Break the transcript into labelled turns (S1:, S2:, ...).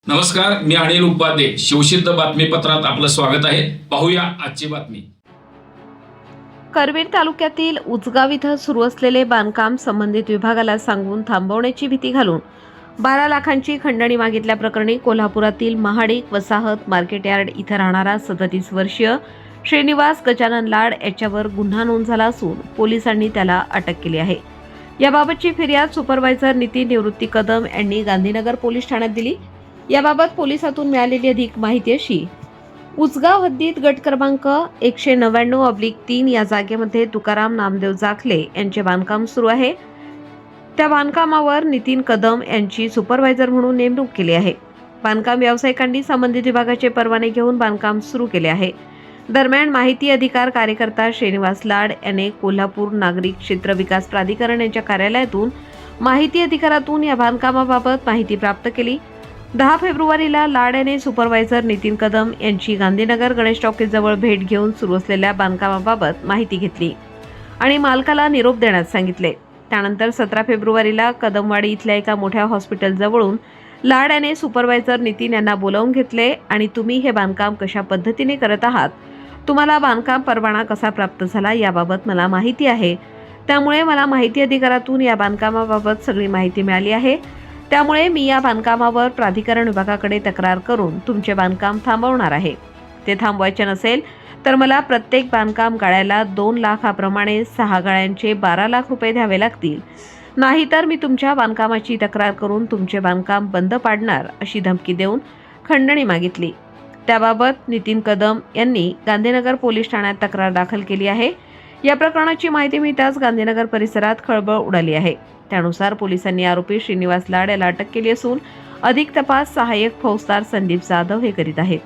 S1: नमस्कार, मी अनिल उपाध्ये. शिवसिद्ध बातमीपत्रात आपलं स्वागत आहे. पाहूया आजची बातमी.
S2: करवीर तालुक्यातील उचगाव इथं सुरू असलेले बांधकाम संबंधित विभागाला सांगून थांबवण्याची भीती घालून 12 लाखांची खंडणी मागितल्याप्रकरणी कोल्हापुरातील महाडिक वसाहत मार्केट यार्ड इथं राहणारा 37 वर्षीय श्रीनिवास गजानन लाड याच्यावर गुन्हा नोंद झाला असून पोलिसांनी त्याला अटक केली आहे. याबाबतची फिर्याद सुपरवायझर नितीन निवृत्ती कदम यांनी गांधीनगर पोलीस ठाण्यात दिली. याबाबत पोलिसातून मिळालेली अधिक माहिती अशी: उचगाव हद्दीत गट क्रमांक 199/3 या जागेमध्ये तुकाराम नामदेव जाखले यांचे बांधकाम सुरू आहे. त्या बांधकामावर नितीन कदम यांची सुपरवायझर म्हणून नेमणूक केली आहे. बांधकाम व्यावसायिकांनी संबंधित विभागाचे परवाने घेऊन बांधकाम सुरू केले आहे. दरम्यान माहिती अधिकार कार्यकर्ता श्रीनिवास लाड याने कोल्हापूर नागरिक क्षेत्र विकास प्राधिकरण यांच्या कार्यालयातून माहिती अधिकारातून या बांधकामाबाबत माहिती प्राप्त केली. 10 फेब्रुवारीला लाड याने सुपरवायझर नितीन कदम यांची गांधीनगर गणेश टॉकीज जवळ भेट घेऊन सुरू असलेल्या बांधकामाबाबत माहिती घेतली आणि मालकाला निरोप देण्यास सांगितले. त्यानंतर 17 फेब्रुवारीला कदमवाडी इथल्या एका मोठ्या हॉस्पिटल जवळून लाड याने सुपरवायझर नितीन यांना बोलावून घेतले आणि तुम्ही हे बांधकाम कशा पद्धतीने करत आहात, तुम्हाला बांधकाम परवाना कसा प्राप्त झाला याबाबत मला माहिती आहे. त्यामुळे मला माहिती अधिकारातून या बांधकामाबाबत सगळी माहिती मिळाली आहे. त्यामुळे मी या बांधकामावर प्राधिकरण विभागाकडे तक्रार करून तुमचे बांधकाम थांबवणार आहे. ते थांबवायचे नसेल तर मला प्रत्येक बांधकाम गाळ्याला 2 लाखाप्रमाणे 6 गाळ्यांचे 12 लाख रुपये द्यावे लागतील. नाहीतर मी तुमच्या बांधकामाची तक्रार करून तुमचे बांधकाम बंद पाडणार अशी धमकी देऊन खंडणी मागितली. त्याबाबत नितीन कदम यांनी गांधीनगर पोलीस ठाण्यात तक्रार दाखल केली आहे. या प्रकरणाची माहिती मिळताच गांधीनगर परिसरात खळबळ उडाली आहे. त्यानुसार पोलिसांनी आरोपी श्रीनिवास लाड याला अटक केली असून अधिक तपास सहाय्यक फौजदार संदीप जाधव हे करीत आहेत.